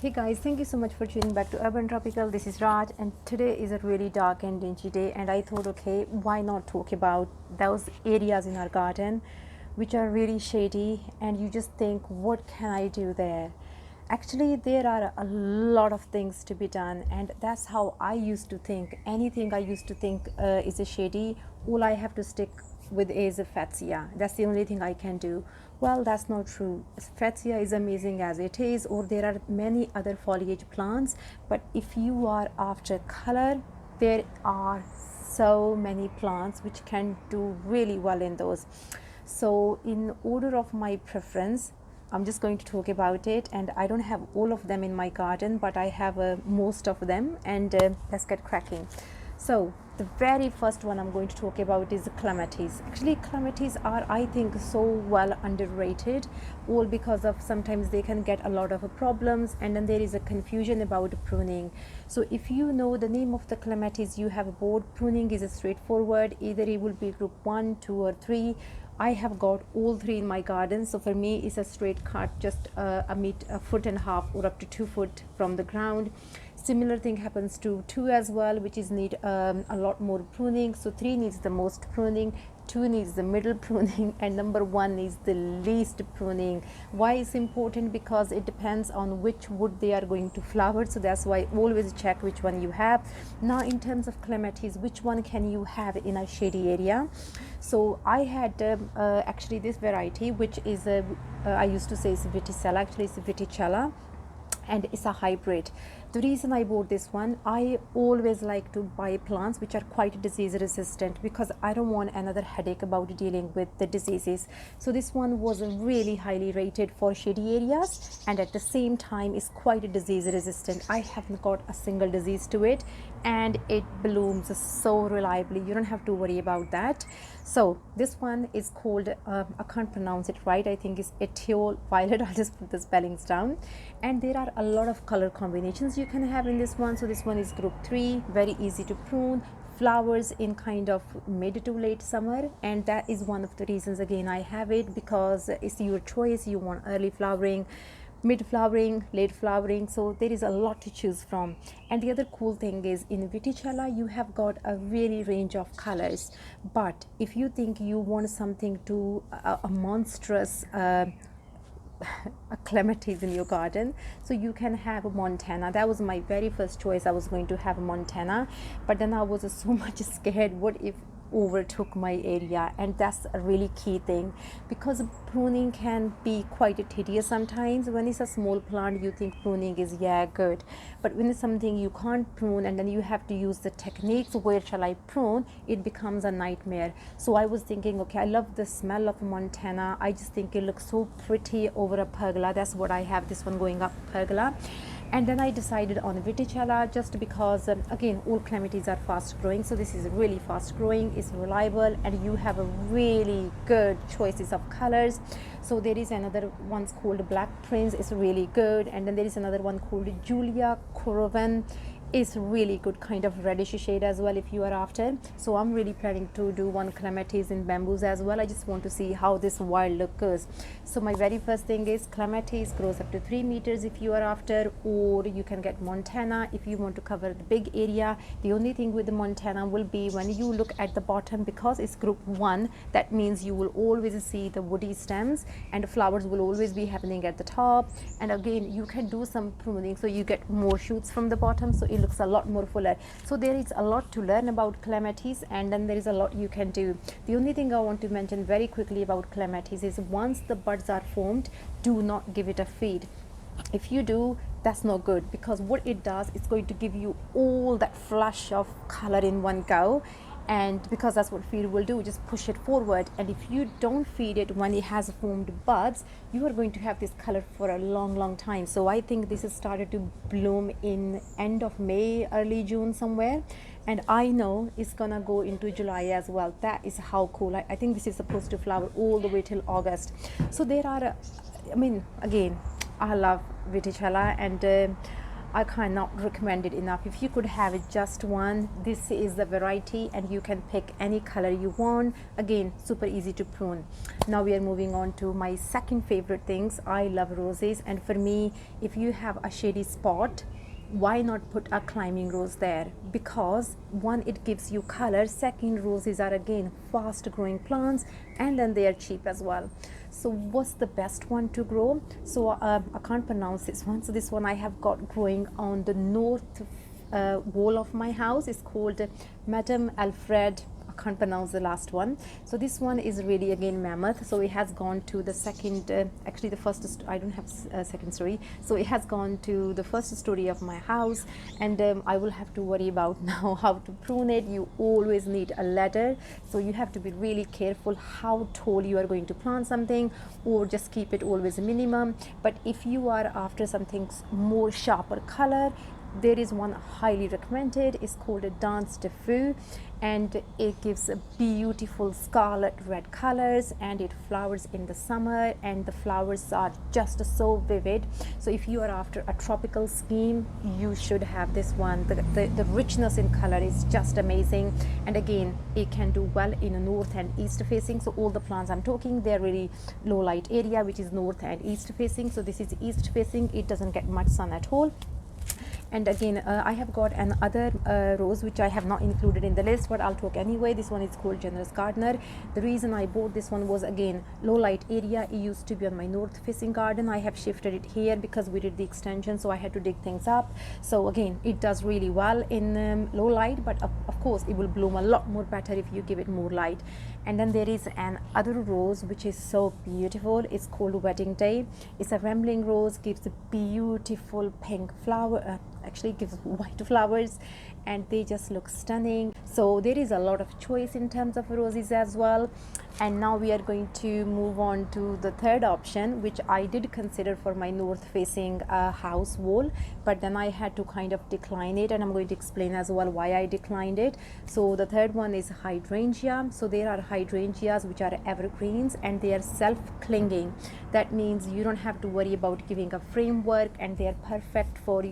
Hey guys, thank you so much for tuning back to Urban Tropical. This is Raj, and today is a really dark and dingy day. And I thought, okay, why not talk about those areas in our garden which are really shady, and you just think, what can I do there? Actually, there are a lot of things to be done, and that's how I used to think. Anything I used to think is a shady, all I have to stick with is a fatsia. That's the only thing I can do. Well, that's not true. Fatsia is amazing as it is, or there are many other foliage plants. But if you are after color, there are so many plants which can do really well in those. So, in order of my preference, I'm just going to talk about it, and I don't have all of them in my garden, but I have most of them, and let's get cracking. So the very first one I'm going to talk about is clematis. Actually, clematis are, I think, so well underrated, all because of sometimes they can get a lot of problems, and then there is a confusion about pruning. So if you know the name of the clematis you have aboard, pruning is straightforward. Either it will be group 1, 2 or 3. I have got all three in my garden, so for me it's a straight cut, just a foot and a half or up to 2 foot from the ground. Similar thing happens to 2 as well, which is need a lot more pruning. So 3 needs the most pruning, 2 needs the middle pruning, and number 1 needs the least pruning. Why is important? Because it depends on which wood they are going to flower, so that's why always check which one you have. Now in terms of clematis, which one can you have in a shady area? So I had actually this variety, which is I used to say it's viticella, actually it's viticella, and it's a hybrid. The reason I bought this one, I always like to buy plants which are quite disease resistant, because I don't want another headache about dealing with the diseases. So this one was really highly rated for shady areas, and at the same time is quite disease resistant. I haven't got a single disease to it, and it blooms so reliably. You don't have to worry about that. So this one is called I can't pronounce it right, I think it's etiole violet. I'll just put the spellings down. And there are a lot of color combinations you can have in this one. So this one is group 3, very easy to prune, flowers in kind of mid to late summer, and that is one of the reasons again I have it, because it's your choice. You want early flowering, mid flowering, late flowering, so there is a lot to choose from. And the other cool thing is, in viticella you have got a really range of colors. But if you think you want something to a monstrous a clematis in your garden, so you can have a montana. That was my very first choice. I was going to have a montana, but then I was so much scared, what if overtook my area? And that's a really key thing, because pruning can be quite tedious sometimes. When it's a small plant, you think pruning is good, but when it's something you can't prune, and then you have to use the techniques, where shall I prune, it becomes a nightmare. So I was thinking, okay, I love the smell of montana. I just think it looks so pretty over a pergola. That's what I have, this one going up pergola. And then I decided on viticella, just because again, all clematis are fast growing, so this is really fast growing, it's reliable, and you have a really good choices of colors. So there is another one's called black prince, it's really good. And then there is another one called julia corovan, is really good, kind of reddish shade as well if you are after. So I'm really planning to do one clematis in bamboos as well. I just want to see how this wild look goes. So my very first thing is clematis grows up to 3 meters if you are after, or you can get montana if you want to cover the big area. The only thing with the montana will be, when you look at the bottom, because it's group 1, that means you will always see the woody stems, and flowers will always be happening at the top. And again, you can do some pruning, so you get more shoots from the bottom, so it looks a lot more fuller. So there is a lot to learn about clematis, and then there is a lot you can do. The only thing I want to mention very quickly about clematis is, once the buds are formed, do not give it a feed. If you do, that's not good, because what it does, it's going to give you all that flush of color in one go. And because that's what feed will do, just push it forward. And if you don't feed it when it has formed buds, you are going to have this color for a long time. So I think this has started to bloom in end of May, early June somewhere, and I know it's gonna go into July as well. That is how cool. I think this is supposed to flower all the way till August. So there are I mean, again, I love viticella, and I cannot recommend it enough. If you could have it just one, this is the variety, and you can pick any color you want. Again, super easy to prune. Now we are moving on to my second favorite things. I love roses, and for me, if you have a shady spot, why not put a climbing rose there? Because one, it gives you color. Second, roses are again fast growing plants, and then they are cheap as well. So what's the best one to grow? So I can't pronounce this one. So this one I have got growing on the north wall of my house. It's called Madame Alfred. I can't pronounce the last one. So this one is really again mammoth. So it has gone to the second, actually the first, I don't have a second story. So it has gone to the first story of my house, and I will have to worry about now how to prune it. You always need a ladder, so you have to be really careful how tall you are going to plant something, or just keep it always a minimum. But if you are after something more sharper color, there is one highly recommended. It's called a Dance de Feu, and it gives a beautiful scarlet red colors, and it flowers in the summer, and the flowers are just so vivid. So if you are after a tropical scheme, you should have this one. The richness in color is just amazing, and again, it can do well in a north and east facing. So all the plants I'm talking, they're really low light area, which is north and east facing. So this is east facing, it doesn't get much sun at all. And again, I have got another rose which I have not included in the list, but I'll talk anyway. This one is called Generous Gardener. The reason I bought this one was, again, low light area. It used to be on my north facing garden. I have shifted it here because we did the extension, so I had to dig things up. So again, it does really well in low light, but of course it will bloom a lot more better if you give it more light. And then there is an other rose which is so beautiful. It's called Wedding Day. It's a rambling rose, gives a beautiful pink flower, actually gives white flowers, and they just look stunning. So there is a lot of choice in terms of roses as well. And now we are going to move on to the third option, which I did consider for my north facing house wall, but then I had to kind of decline it, and I'm going to explain as well why I declined it. So the third one is hydrangea. So there are hydrangeas which are evergreens, and they are self-clinging. That means you don't have to worry about giving a framework, and they are perfect for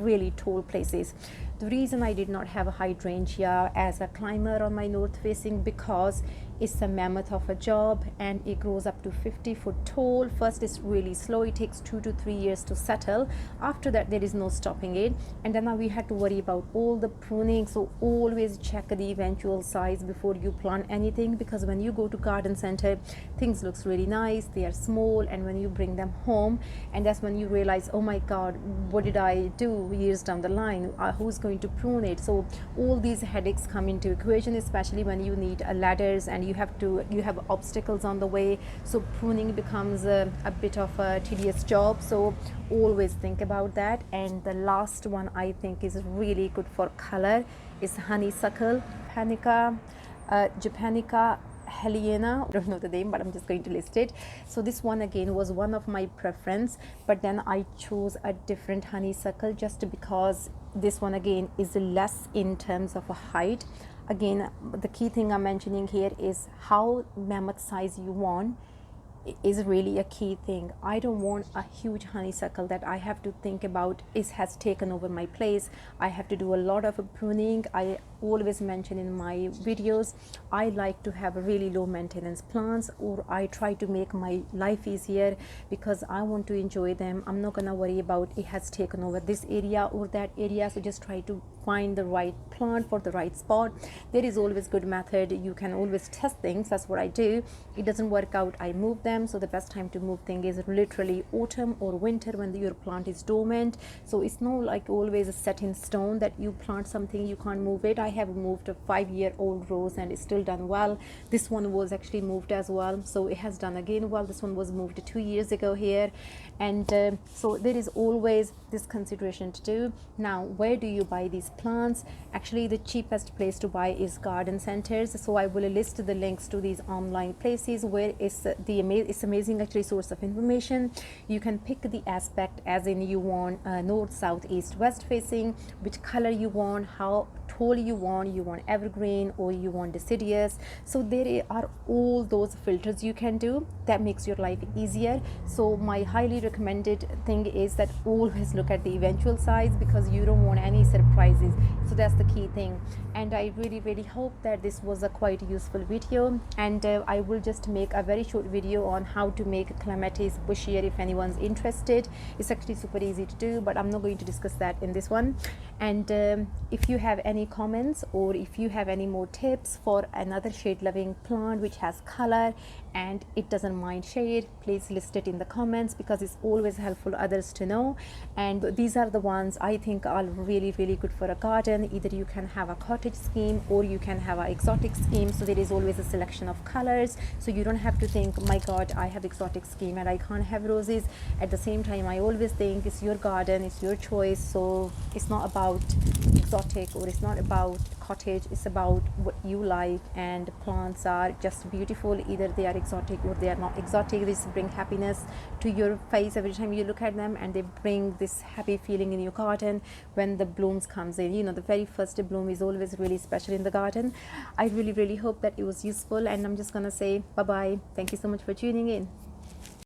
really tall places. The reason I did not have a hydrangea as a climber on my north facing, because it's a mammoth of a job, and it grows up to 50 foot tall. First, it's really slow. It takes 2 to 3 years to settle. After that, there is no stopping it. And then we had to worry about all the pruning. So always check the eventual size before you plant anything, because when you go to garden center, things looks really nice. They are small, and when you bring them home, and that's when you realize, oh my God, what did I do years down the line? Who's going to prune it? So all these headaches come into equation, especially when you need ladders and you have obstacles on the way. So pruning becomes a bit of a tedious job. So always think about that. And the last one I think is really good for color is honeysuckle, Japonica Helena. I don't know the name, but I'm just going to list it. So this one again was one of my preference, but then I chose a different honeysuckle just because this one again is less in terms of a height. Again, the key thing I'm mentioning here is how mammoth size you want is really a key thing. I don't want a huge honeysuckle that I have to think about has taken over my place. I have to do a lot of pruning. I always mention in my videos, I like to have really low maintenance plants, or I try to make my life easier because I want to enjoy them. I'm not gonna worry about it has taken over this area or that area. So just try to find the right plant for the right spot. There is always good method. You can always test things. That's what I do. It doesn't work out, I move them. So the best time to move things is literally autumn or winter when your plant is dormant. So it's not like always set in stone that you plant something you can't move it. I have moved a 5-year-old rose and it's still done well. This one was actually moved as well, so it has done again well. This one was moved 2 years ago here, and so there is always this consideration to do. Now, where do you buy these plants? Actually, the cheapest place to buy is garden centers. So I will list the links to these online places where is the It's amazing actually source of information. You can pick the aspect, as in you want north, south, east, west facing, which color you want, how tall you want evergreen or you want deciduous. So there are all those filters you can do that makes your life easier. So my highly recommended thing is that always look at the eventual size, because you don't want any surprises. So that's the key thing. And I really hope that this was a quite useful video, and I will just make a very short video on how to make clematis bushier if anyone's interested. It's actually super easy to do, but I'm not going to discuss that in this one. And if you have any comments, or if you have any more tips for another shade loving plant which has color and it doesn't mind shade, please list it in the comments, because it's always helpful others to know. And these are the ones I think are really good for a garden. Either you can have a cottage scheme or you can have an exotic scheme, so there is always a selection of colors, so you don't have to think, my god, I have exotic scheme and I can't have roses. At the same time, I always think it's your garden, it's your choice, so it's not about exotic or it's not about cottage, it's about what you like. And plants are just beautiful, either they are exotic or they are not exotic. These bring happiness to your face every time you look at them, and they bring this happy feeling in your garden when the blooms comes in. You know, the very first bloom is always really special in the garden. I really hope that it was useful, and I'm just gonna say bye bye. Thank you so much for tuning in.